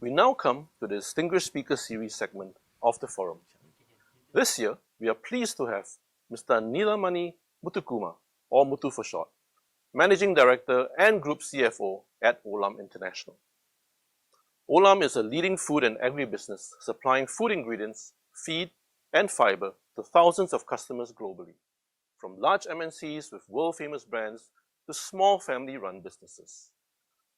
We now come to the Distinguished Speaker Series segment of the forum. This year, we are pleased to have Mr. Neelamani Muthukumar, or Muthu for short, Managing Director and Group CFO at Olam International. Olam is a leading food and agribusiness supplying food ingredients, feed, and fibre to thousands of customers globally, from large MNCs with world-famous brands to small family-run businesses.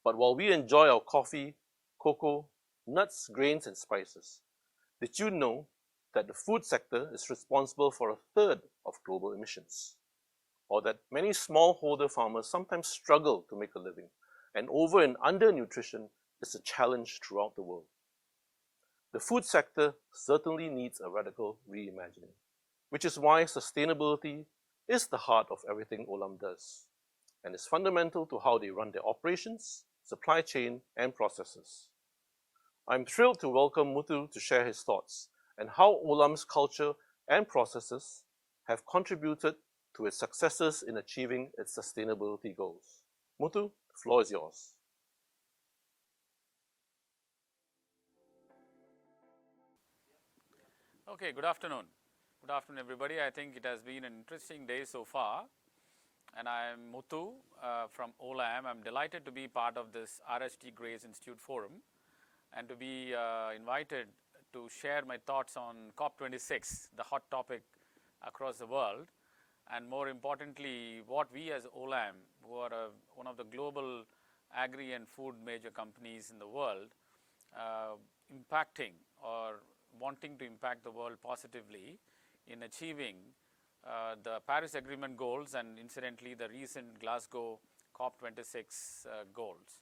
But while we enjoy our coffee, cocoa, nuts, grains, and spices, did you know that the food sector is responsible for a third of global emissions? Or that many smallholder farmers sometimes struggle to make a living, and over and undernutrition is a challenge throughout the world? The food sector certainly needs a radical reimagining, which is why sustainability is the heart of everything Olam does, and is fundamental to how they run their operations, supply chain, and processes. I'm thrilled to welcome Muthu to share his thoughts and how Olam's culture and processes have contributed to its successes in achieving its sustainability goals. Muthu, the floor is yours. Okay, good afternoon. Good afternoon, everybody. I think it has been an interesting day so far. And I'm Muthu from Olam. I'm delighted to be part of this RHT G.R.A.C.E Institute Forum and to be invited to share my thoughts on COP26, the hot topic across the world, and more importantly, what we as Olam, who are one of the global agri and food major companies in the world, impacting or wanting to impact the world positively in achieving the Paris Agreement goals and incidentally the recent Glasgow COP26 goals.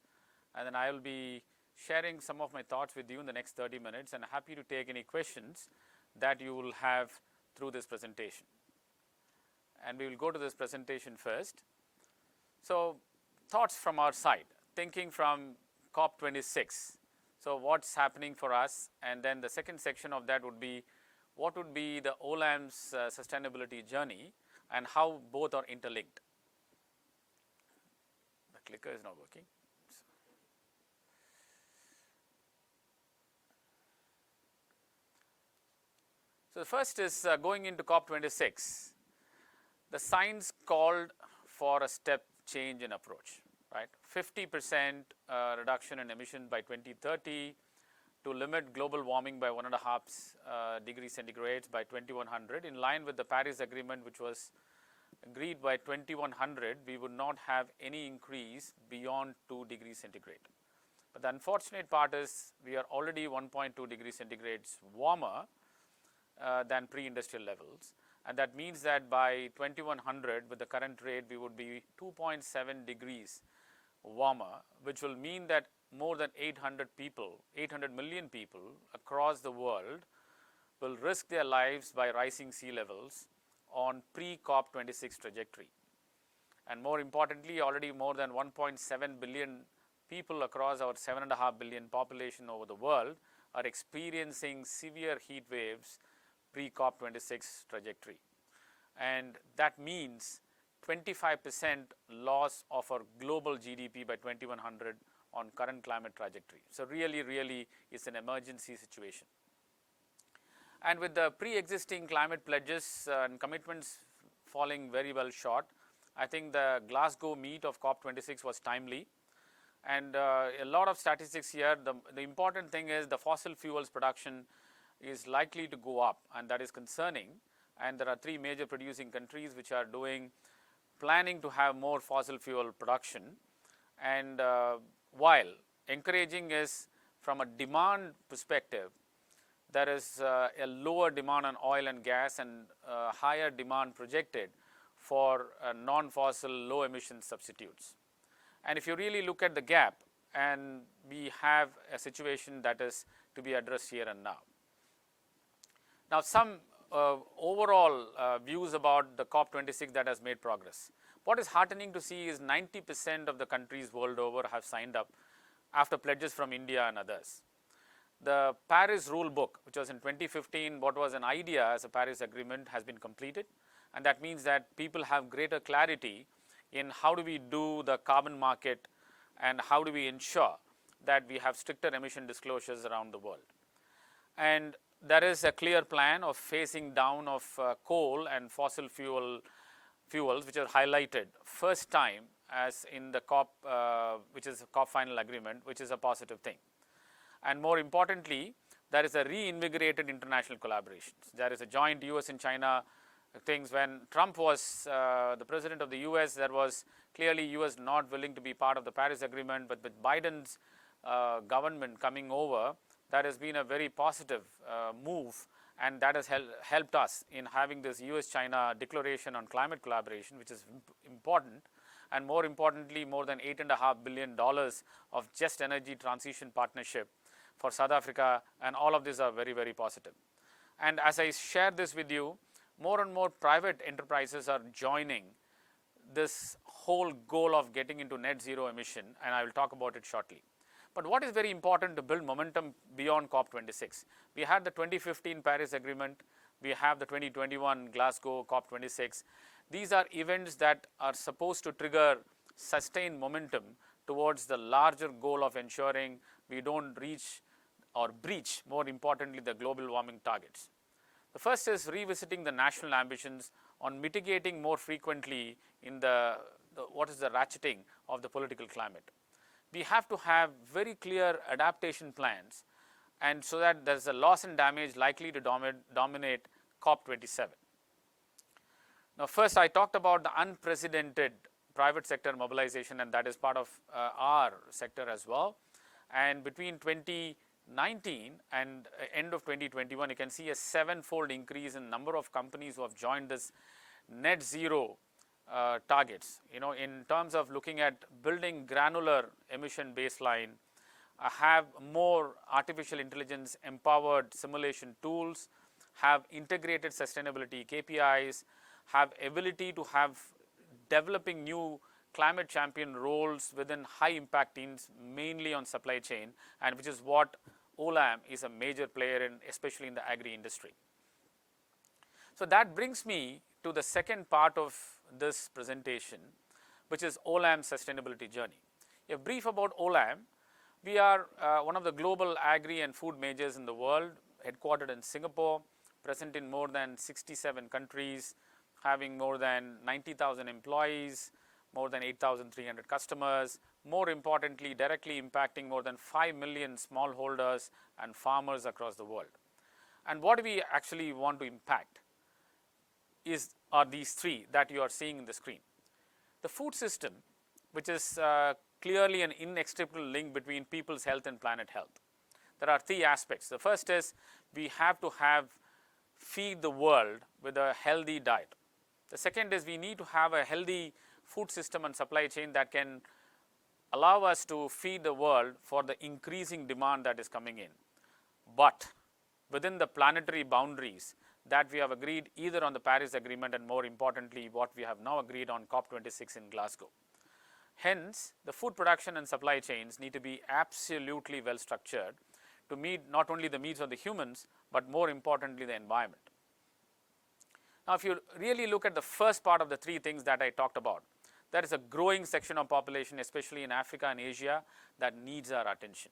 And then I will be sharing some of my thoughts with you in the next 30 minutes and happy to take any questions that you will have through this presentation. And we will go to this presentation first. So thoughts from our side, thinking from COP26. So what's happening for us, and then the second section of that would be what would be the Olam's sustainability journey and how both are interlinked. The clicker is not working. So the first is going into COP26. The science called for a step change in approach. Right, 50% reduction in emission by 2030 to limit global warming by 1.5 degrees centigrade by 2100. In line with the Paris Agreement, which was agreed by 2100, we would not have any increase beyond 2 degrees centigrade. But the unfortunate part is we are already 1.2 degrees centigrade warmer than pre-industrial levels. And that means that by 2100, with the current rate, we would be 2.7 degrees warmer, which will mean that more than 800 million people across the world will risk their lives by rising sea levels on pre-COP26 trajectory. And more importantly, already more than 1.7 billion people across our 7.5 billion population over the world are experiencing severe heat waves pre-COP26 trajectory. And that means 25% loss of our global GDP by 2100 on current climate trajectory. So really it's an emergency situation. And with the pre-existing climate pledges and commitments falling very well short, I think the Glasgow meet of COP26 was timely. And a lot of statistics here. The important thing is the fossil fuels production is likely to go up, and that is concerning. And there are 3 major producing countries which are planning to have more fossil fuel production. And while encouraging is from a demand perspective, there is a lower demand on oil and gas and higher demand projected for non-fossil low emission substitutes. And if you really look at the gap, and we have a situation that is to be addressed here and now. Now some overall views about the COP26 that has made progress. What is heartening to see is 90% of the countries world over have signed up after pledges from India and others. The Paris rule book, which was in 2015, what was an idea as a Paris agreement, has been completed, and that means that people have greater clarity in how do we do the carbon market and how do we ensure that we have stricter emission disclosures around the world. And there is a clear plan of phasing down of coal and fossil fuels, which are highlighted first time as in the COP, which is a COP final agreement, which is a positive thing. And more importantly, there is a reinvigorated international collaborations. There is a joint US and China things. When Trump was the president of the US, there was clearly US not willing to be part of the Paris Agreement, but with Biden's government coming over, that has been a very positive move, and that has helped us in having this US-China declaration on climate collaboration, which is important. And more importantly, more than $8.5 billion of just energy transition partnership for South Africa, and all of these are very, very positive. And as I share this with you, more and more private enterprises are joining this whole goal of getting into net zero emission, and I will talk about it shortly. But what is very important to build momentum beyond COP26? We had the 2015 Paris Agreement, we have the 2021 Glasgow COP26. These are events that are supposed to trigger sustained momentum towards the larger goal of ensuring we don't reach or breach, more importantly, the global warming targets. The first is revisiting the national ambitions on mitigating more frequently in what is the ratcheting of the political climate. We have to have very clear adaptation plans, and so that there is a loss and damage likely to dominate COP27. Now, first I talked about the unprecedented private sector mobilization, and that is part of our sector as well. And between 2019 and end of 2021, you can see a 7-fold increase in number of companies who have joined this net zero targets. In terms of looking at building granular emission baseline, have more artificial intelligence empowered simulation tools, have integrated sustainability KPIs, have ability to have developing new climate champion roles within high impact teams, mainly on supply chain, and which is what Olam is a major player in, especially in the agri industry. So that brings me to the second part of this presentation, which is Olam's sustainability journey. A brief about Olam. We are one of the global agri and food majors in the world, headquartered in Singapore, present in more than 67 countries, having more than 90,000 employees, more than 8,300 customers, more importantly, directly impacting more than 5 million smallholders and farmers across the world. And what do we actually want to impact are these three that you are seeing in the screen. The food system, which is clearly an inextricable link between people's health and planet health. There are three aspects. The first is we have to feed the world with a healthy diet. The second is we need to have a healthy food system and supply chain that can allow us to feed the world for the increasing demand that is coming in, but within the planetary boundaries that we have agreed either on the Paris Agreement and, more importantly, what we have now agreed on COP26 in Glasgow. Hence, the food production and supply chains need to be absolutely well structured to meet not only the needs of the humans, but more importantly, the environment. Now, if you really look at the first part of the three things that I talked about, there is a growing section of population, especially in Africa and Asia, that needs our attention.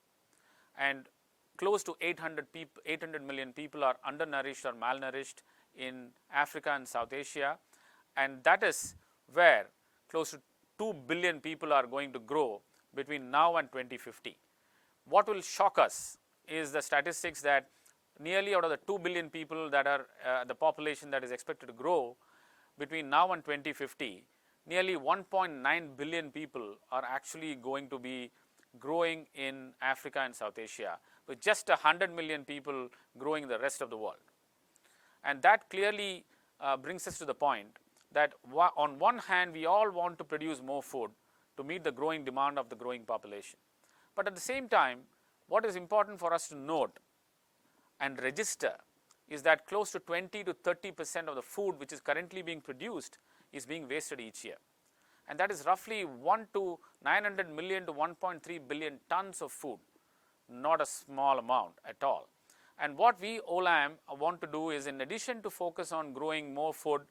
And close to 800 million people are undernourished or malnourished in Africa and South Asia, and that is where close to 2 billion people are going to grow between now and 2050. What will shock us is the statistics that nearly out of the 2 billion people that are the population that is expected to grow between now and 2050, nearly 1.9 billion people are actually going to be growing in Africa and South Asia, with just 100 million people growing in the rest of the world. And that clearly brings us to the point that on one hand, we all want to produce more food to meet the growing demand of the growing population. But at the same time, what is important for us to note and register is that close to 20 to 30% of the food which is currently being produced is being wasted each year. And that is roughly 900 million to 1.3 billion tons of food, not a small amount at all. And what we, Olam, want to do is, in addition to focus on growing more food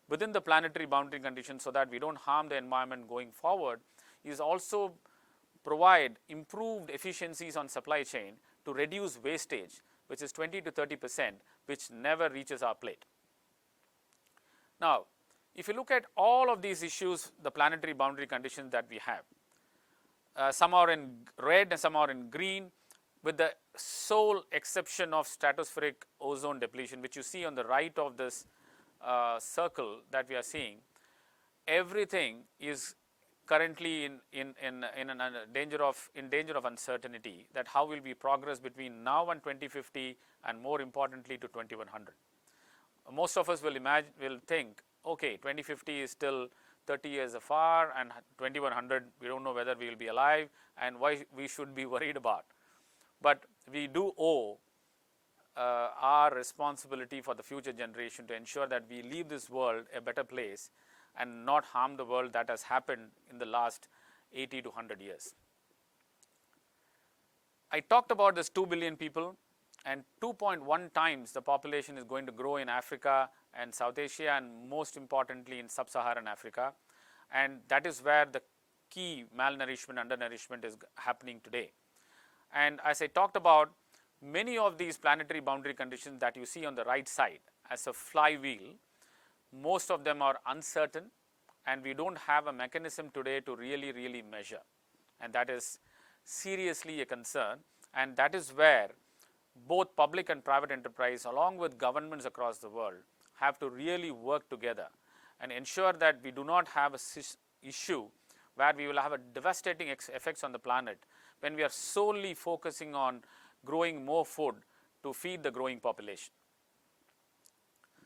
within the planetary boundary conditions so that we don't harm the environment going forward, is also provide improved efficiencies on supply chain to reduce wastage, which is 20 to 30%, which never reaches our plate. Now, if you look at all of these issues, the planetary boundary conditions that we have, some are in red and some are in green, with the sole exception of stratospheric ozone depletion, which you see on the right of this circle that we are seeing. Everything is currently in danger of uncertainty, that how will we progress between now and 2050, and more importantly to 2100. Most of us will think, okay, 2050 is still 30 years afar, and 2100 we don't know whether we will be alive and why we should be worried about. But we do owe our responsibility for the future generation to ensure that we leave this world a better place and not harm the world that has happened in the last 80 to 100 years. I talked about this 2 billion people, and 2.1 times the population is going to grow in Africa and South Asia, and most importantly in sub-Saharan Africa. And that is where the key malnourishment, undernourishment is happening today. And as I talked about, many of these planetary boundary conditions that you see on the right side as a flywheel, most of them are uncertain, and we don't have a mechanism today to really measure. And that is seriously a concern, and that is where both public and private enterprise, along with governments across the world, have to really work together and ensure that we do not have an issue where we will have a devastating effects on the planet when we are solely focusing on growing more food to feed the growing population.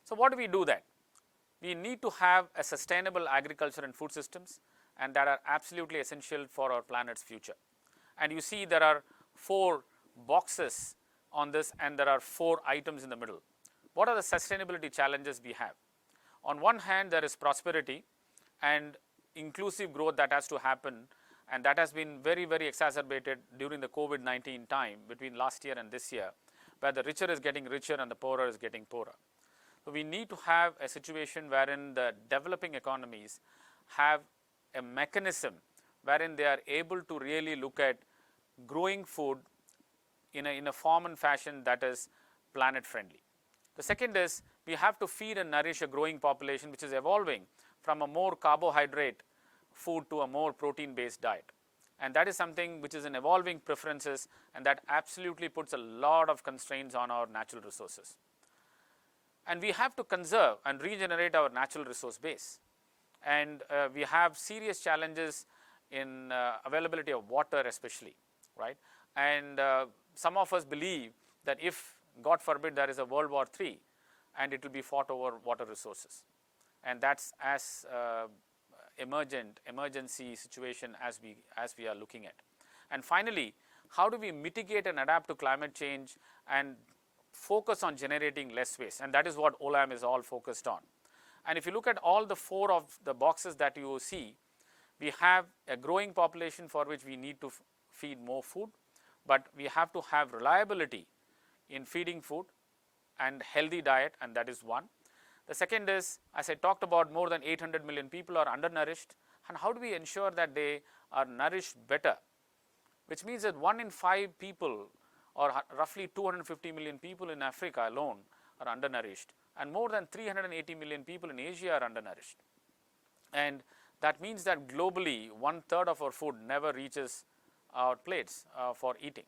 So what do we do then? We need to have a sustainable agriculture and food systems, and that are absolutely essential for our planet's future. And you see there are 4 boxes on this, and there are 4 items in the middle. What are the sustainability challenges we have? On one hand, there is prosperity and inclusive growth that has to happen, and that has been very exacerbated during the COVID-19 time between last year and this year, where the richer is getting richer and the poorer is getting poorer. So we need to have a situation wherein the developing economies have a mechanism wherein they are able to really look at growing food in a form and fashion that is planet friendly. The second is we have to feed and nourish a growing population which is evolving from a more carbohydrate food to a more protein based diet. And that is something which is in evolving preferences, and that absolutely puts a lot of constraints on our natural resources. And we have to conserve and regenerate our natural resource base. And we have serious challenges in availability of water especially, right? And some of us believe that if, God forbid, there is a World War III, and it will be fought over water resources. And that's as emergency situation as we are looking at. And finally, how do we mitigate and adapt to climate change and focus on generating less waste? And that is what Olam is all focused on. And if you look at all the 4 of the boxes that you see, we have a growing population for which we need to feed more food, but we have to have reliability in feeding food and healthy diet, and that is one. The second is, as I talked about, more than 800 million people are undernourished, and how do we ensure that they are nourished better? Which means that 1 in 5 people, or roughly 250 million people in Africa alone, are undernourished, and more than 380 million people in Asia are undernourished. And that means that globally 1/3 of our food never reaches our plates for eating.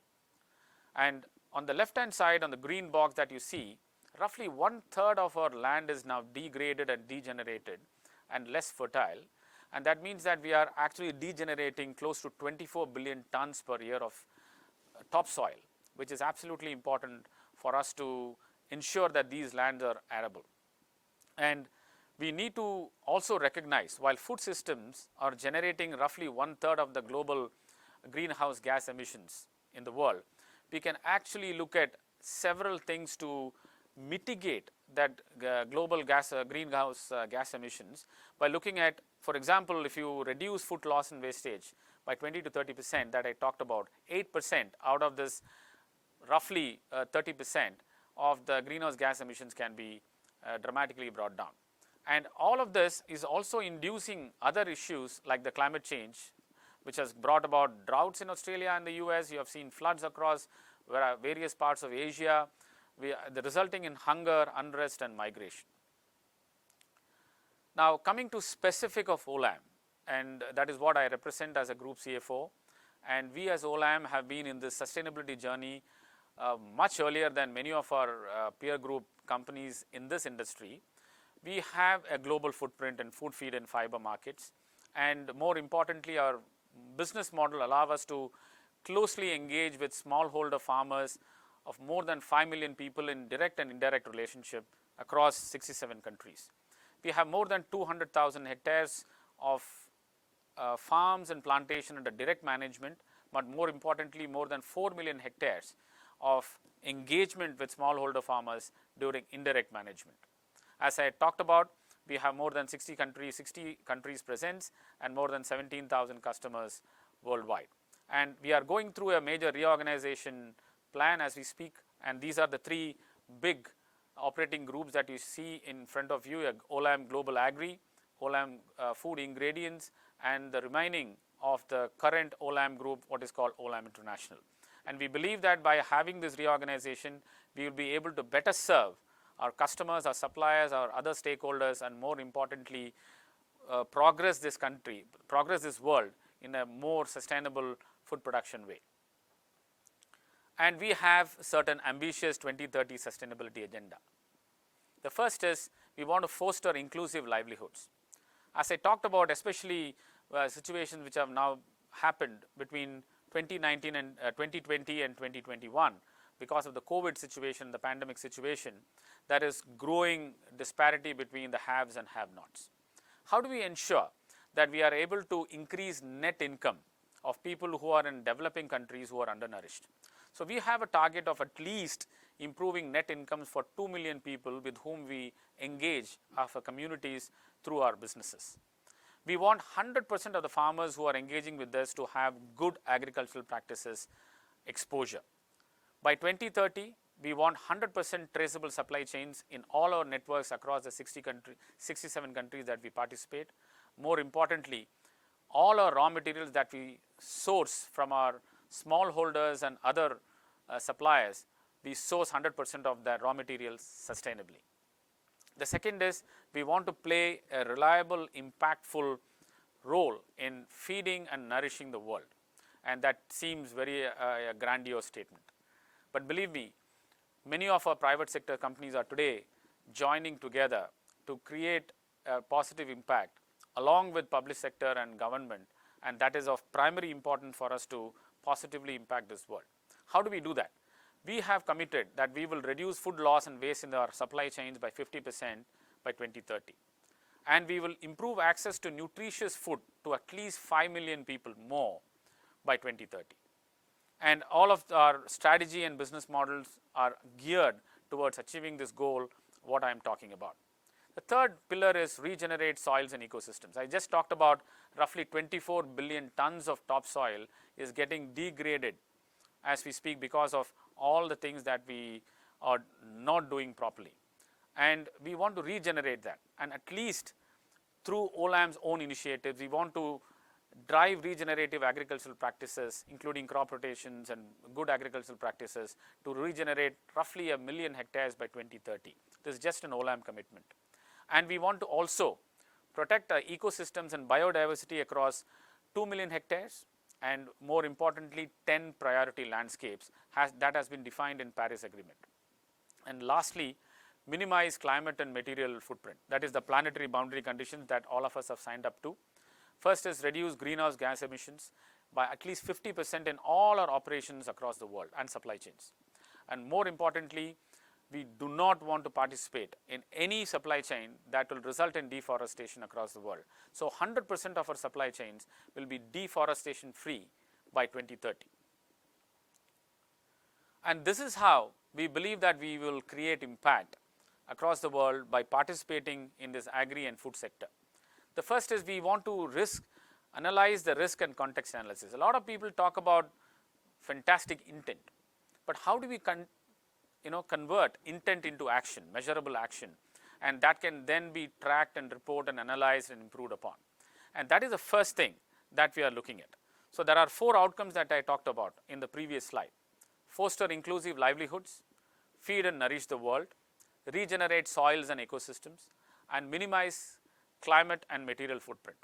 And on the left hand side, on the green box that you see, roughly 1/3 of our land is now degraded and degenerated and less fertile. And that means that we are actually degenerating close to 24 billion tons per year of topsoil, which is absolutely important for us to ensure that these lands are arable. And we need to also recognize, while food systems are generating roughly 1/3 of the global greenhouse gas emissions in the world, we can actually look at several things to mitigate that global greenhouse gas emissions by looking at, for example, if you reduce food loss and wastage by 20 to 30% that I talked about, 8% out of this roughly 30% of the greenhouse gas emissions can be dramatically brought down. And all of this is also inducing other issues like the climate change, which has brought about droughts in Australia and the US. You have seen floods across various parts of Asia, resulting in hunger, unrest and migration. Now coming to specific of Olam, and that is what I represent as a group CFO, and we as Olam have been in this sustainability journey much earlier than many of our peer group companies in this industry. We have a global footprint in food, feed and fibre markets, and more importantly our business model allows us to closely engage with smallholder farmers of more than 5 million people in direct and indirect relationship across 67 countries. We have more than 200,000 hectares of farms and plantation under direct management, but more importantly more than 4 million hectares of engagement with smallholder farmers during indirect management. As I talked about, we have more than 60 countries presence and more than 17,000 customers worldwide. And we are going through a major reorganization plan as we speak, and these are the three big operating groups that you see in front of you: Olam Global Agri, Olam Food Ingredients, and the remaining of the current Olam group, what is called Olam International. And we believe that by having this reorganization, we will be able to better serve our customers, our suppliers, our other stakeholders, and more importantly, progress this world in a more sustainable food production way. And we have certain ambitious 2030 sustainability agenda. The first is we want to foster inclusive livelihoods. As I talked about, especially situations which have now happened between 2019 and 2020 and 2021 because of the COVID situation, the pandemic situation, there is growing disparity between the haves and have-nots. How do we ensure that we are able to increase net income of people who are in developing countries who are undernourished? So we have a target of at least improving net incomes for 2 million people with whom we engage our communities through our businesses. We want 100% of the farmers who are engaging with us to have good agricultural practices exposure. By 2030, we want 100% traceable supply chains in all our networks across the 67 countries that we participate. More importantly, all our raw materials that we source from our smallholders and other suppliers, we source 100% of the raw materials sustainably. The second is we want to play a reliable, impactful role in feeding and nourishing the world, and that seems very a grandiose statement. But believe me, many of our private sector companies are today joining together to create a positive impact along with public sector and government, and that is of primary importance for us to positively impact this world. How do we do that? We have committed that we will reduce food loss and waste in our supply chains by 50% by 2030. And we will improve access to nutritious food to at least 5 million people more by 2030. And all of our strategy and business models are geared towards achieving this goal, what I am talking about. The third pillar is regenerate soils and ecosystems. I just talked about roughly 24 billion tons of topsoil is getting degraded as we speak because of all the things that we are not doing properly. And we want to regenerate that, and at least through Olam's own initiatives, we want to drive regenerative agricultural practices, including crop rotations and good agricultural practices, to regenerate roughly 1 million hectares by 2030. This is just an Olam commitment. And we want to also protect our ecosystems and biodiversity across 2 million hectares, and more importantly 10 priority landscapes that has been defined in Paris Agreement. And lastly, minimize climate and material footprint. That is the planetary boundary conditions that all of us have signed up to. First is reduce greenhouse gas emissions by at least 50% in all our operations across the world and supply chains. And more importantly, we do not want to participate in any supply chain that will result in deforestation across the world. So 100% of our supply chains will be deforestation free by 2030. And this is how we believe that we will create impact across the world by participating in this agri and food sector. The first is we want to analyze the risk and context analysis. A lot of people talk about fantastic intent, but how do we convert intent into action, measurable action, and that can then be tracked and reported and analyzed and improved upon. And that is the first thing that we are looking at. So there are 4 outcomes that I talked about in the previous slide. Foster inclusive livelihoods, feed and nourish the world, regenerate soils and ecosystems, and minimize climate and material footprint.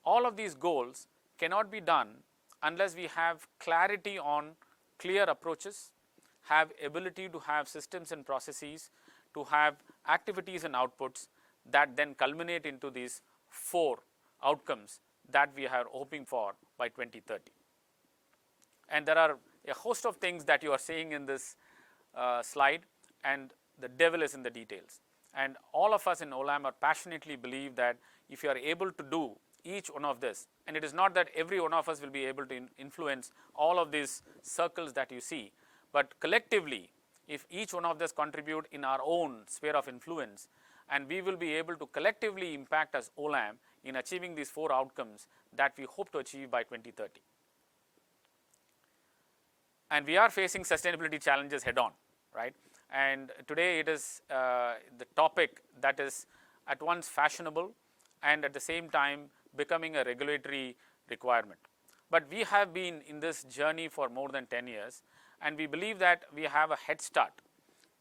All of these goals cannot be done unless we have clarity on clear approaches, have ability to have systems and processes, to have activities and outputs that then culminate into these 4 outcomes that we are hoping for by 2030. And there are a host of things that you are seeing in this slide, and the devil is in the details. And all of us in Olam are passionately believe that if you are able to do each one of this, and it is not that every one of us will be able to influence all of these circles that you see, but collectively, if each one of us contribute in our own sphere of influence, and we will be able to collectively impact as Olam in achieving these 4 outcomes that we hope to achieve by 2030. And we are facing sustainability challenges head on, right? And today it is the topic that is at once fashionable and at the same time becoming a regulatory requirement. But we have been in this journey for more than 10 years, and we believe that we have a head start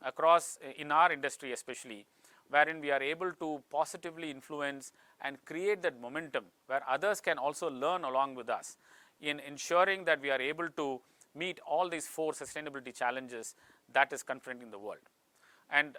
across in our industry especially, wherein we are able to positively influence and create that momentum where others can also learn along with us in ensuring that we are able to meet all these 4 sustainability challenges that is confronting the world. And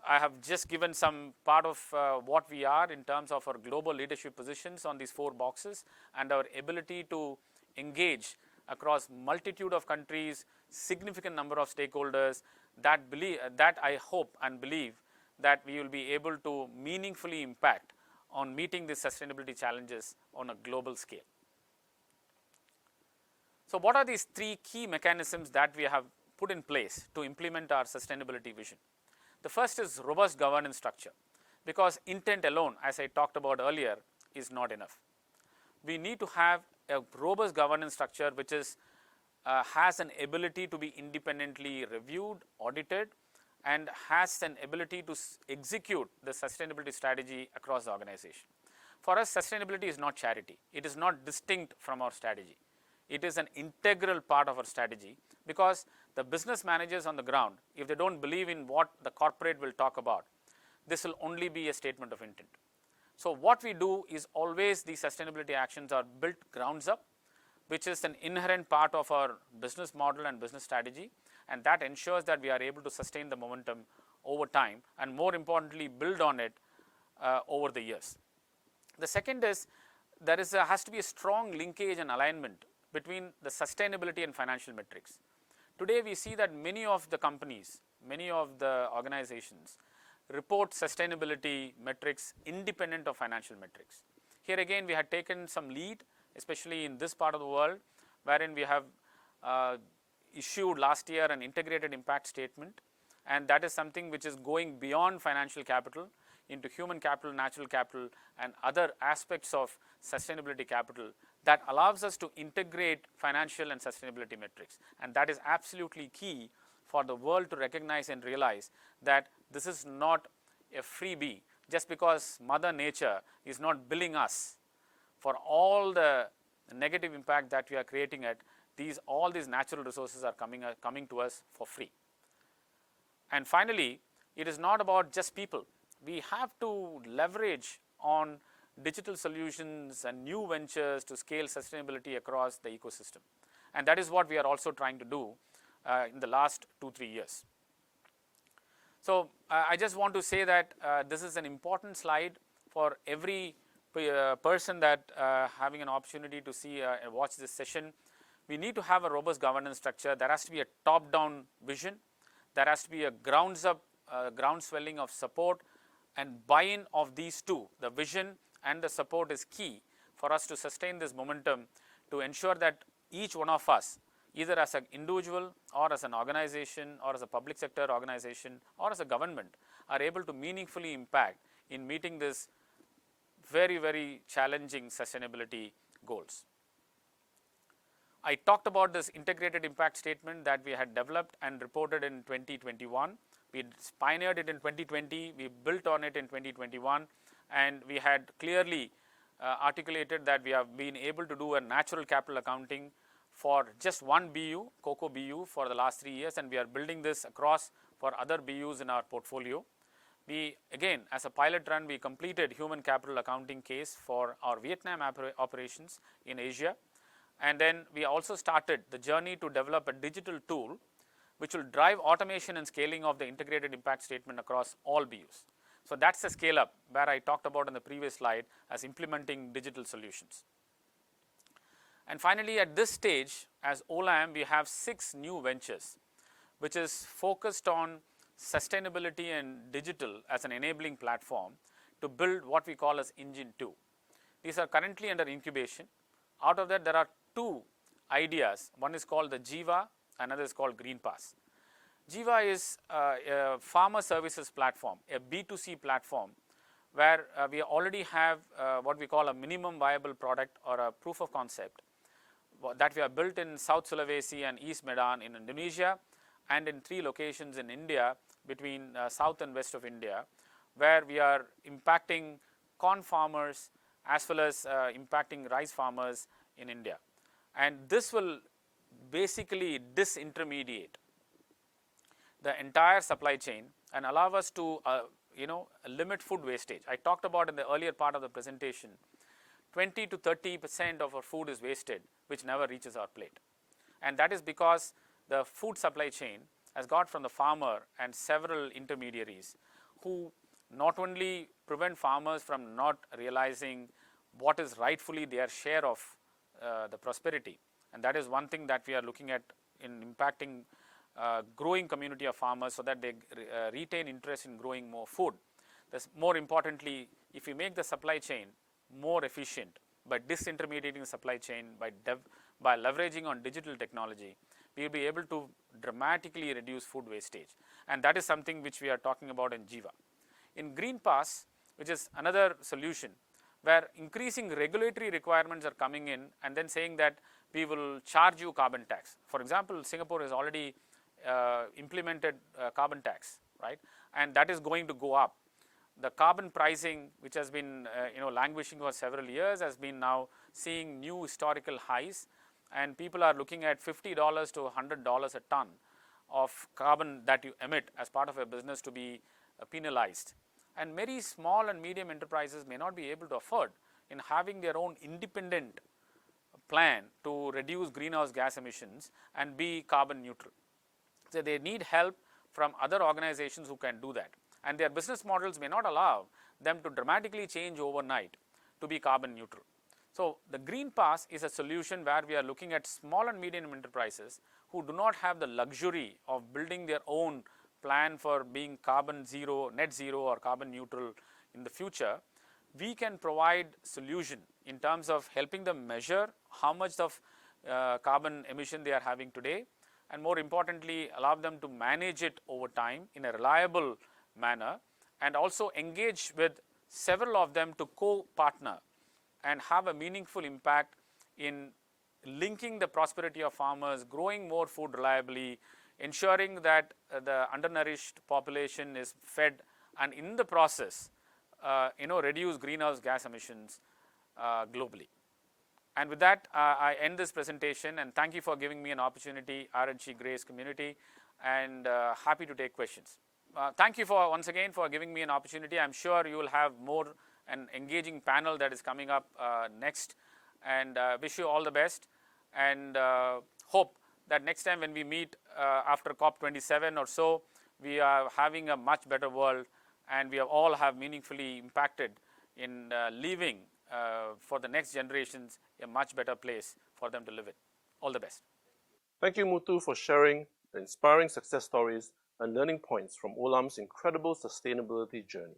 I have just given some part of what we are in terms of our global leadership positions on these 4 boxes and our ability to engage across multitude of countries, significant number of stakeholders that I hope and believe that we will be able to meaningfully impact on meeting these sustainability challenges on a global scale. So what are these 3 key mechanisms that we have put in place to implement our sustainability vision? The first is robust governance structure, because intent alone, as I talked about earlier, is not enough. We need to have a robust governance structure which is has an ability to be independently reviewed, audited, and has an ability to execute the sustainability strategy across the organization. For us, sustainability is not charity. It is not distinct from our strategy. It is an integral part of our strategy, because the business managers on the ground, if they don't believe in what the corporate will talk about, this will only be a statement of intent. So what we do is always these sustainability actions are built grounds up, which is an inherent part of our business model and business strategy, and that ensures that we are able to sustain the momentum over time and, more importantly, build on it over the years. The second is has to be a strong linkage and alignment between the sustainability and financial metrics. Today we see that many of the companies, many of the organizations report sustainability metrics independent of financial metrics. Here again we had taken some lead, especially in this part of the world, wherein we have issued last year an integrated impact statement, and that is something which is going beyond financial capital into human capital, natural capital, and other aspects of sustainability capital that allows us to integrate financial and sustainability metrics. And that is absolutely key for the world to recognize and realize that this is not a freebie just because Mother Nature is not billing us for all the negative impact that we are creating at all these natural resources are coming to us for free. And finally, it is not about just people. We have to leverage on digital solutions and new ventures to scale sustainability across the ecosystem. And that is what we are also trying to do in the last 2-3 years. So I just want to say that this is an important slide for every person that having an opportunity to see and watch this session. We need to have a robust governance structure. There has to be a top-down vision. There has to be a grounds-up, groundswelling of support, and buy-in of these two. The vision and the support is key for us to sustain this momentum, to ensure that each one of us, either as an individual or as an organization or as a public sector organization or as a government, are able to meaningfully impact in meeting this very, very challenging sustainability goals. I talked about this integrated impact statement that we had developed and reported in 2021. We pioneered it in 2020, we built on it in 2021, and we had clearly articulated that we have been able to do a natural capital accounting for just one BU, cocoa BU, for the last 3 years, and we are building this across for other BUs in our portfolio. We again, as a pilot run, we completed human capital accounting case for our Vietnam operations in Asia, and then we also started the journey to develop a digital tool which will drive automation and scaling of the integrated impact statement across all BUs. So that's the scale up where I talked about in the previous slide as implementing digital solutions. And finally, at this stage, as Olam, we have 6 new ventures, which is focused on sustainability and digital as an enabling platform to build what we call as Engine 2. These are currently under incubation. Out of that, there are 2 ideas. One is called the G.R.A.C.E, another is called GreenPass. G.R.A.C.E is a farmer services platform, a B2C platform, where we already have what we call a minimum viable product or a proof of concept that we have built in South Sulawesi and East Medan in Indonesia, and in 3 locations in India between south and west of India, where we are impacting corn farmers as well as impacting rice farmers in India. And this will basically disintermediate the entire supply chain and allow us to limit food wastage. I talked about in the earlier part of the presentation, 20 to 30% of our food is wasted, which never reaches our plate. And that is because the food supply chain has got from the farmer and several intermediaries who not only prevent farmers from not realizing what is rightfully their share of the prosperity. And that is one thing that we are looking at in impacting growing community of farmers so that they retain interest in growing more food. More importantly, if you make the supply chain more efficient by disintermediating the supply chain, by leveraging on digital technology, we will be able to dramatically reduce food wastage. And that is something which we are talking about in G.R.A.C.E. In GreenPass, which is another solution, where increasing regulatory requirements are coming in and then saying that we will charge you carbon tax. For example, Singapore has already implemented carbon tax, right? And that is going to go up. The carbon pricing, which has been languishing for several years, has been now seeing new historical highs, and people are looking at $50 to $100 a ton of carbon that you emit as part of a business to be penalized. And many small and medium enterprises may not be able to afford in having their own independent plan to reduce greenhouse gas emissions and be carbon neutral. So they need help from other organizations who can do that. And their business models may not allow them to dramatically change overnight to be carbon neutral. So the GreenPass is a solution where we are looking at small and medium enterprises who do not have the luxury of building their own plan for being carbon zero, net zero or carbon neutral in the future. We can provide solution in terms of helping them measure how much of carbon emission they are having today, and more importantly, allow them to manage it over time in a reliable manner, and also engage with several of them to co-partner and have a meaningful impact in linking the prosperity of farmers, growing more food reliably, ensuring that the undernourished population is fed, and in the process, reduce greenhouse gas emissions globally. And with that, I end this presentation, and thank you for giving me an opportunity, RHT G.R.A.C.E community, and happy to take questions. Thank you once again for giving me an opportunity. I'm sure you will have more an engaging panel that is coming up next, and wish you all the best, and hope that next time when we meet after COP27 or so, we are having a much better world, and we all have meaningfully impacted in leaving for the next generations a much better place for them to live in. All the best. Thank you, Muthu, for sharing the inspiring success stories and learning points from Olam's incredible sustainability journey.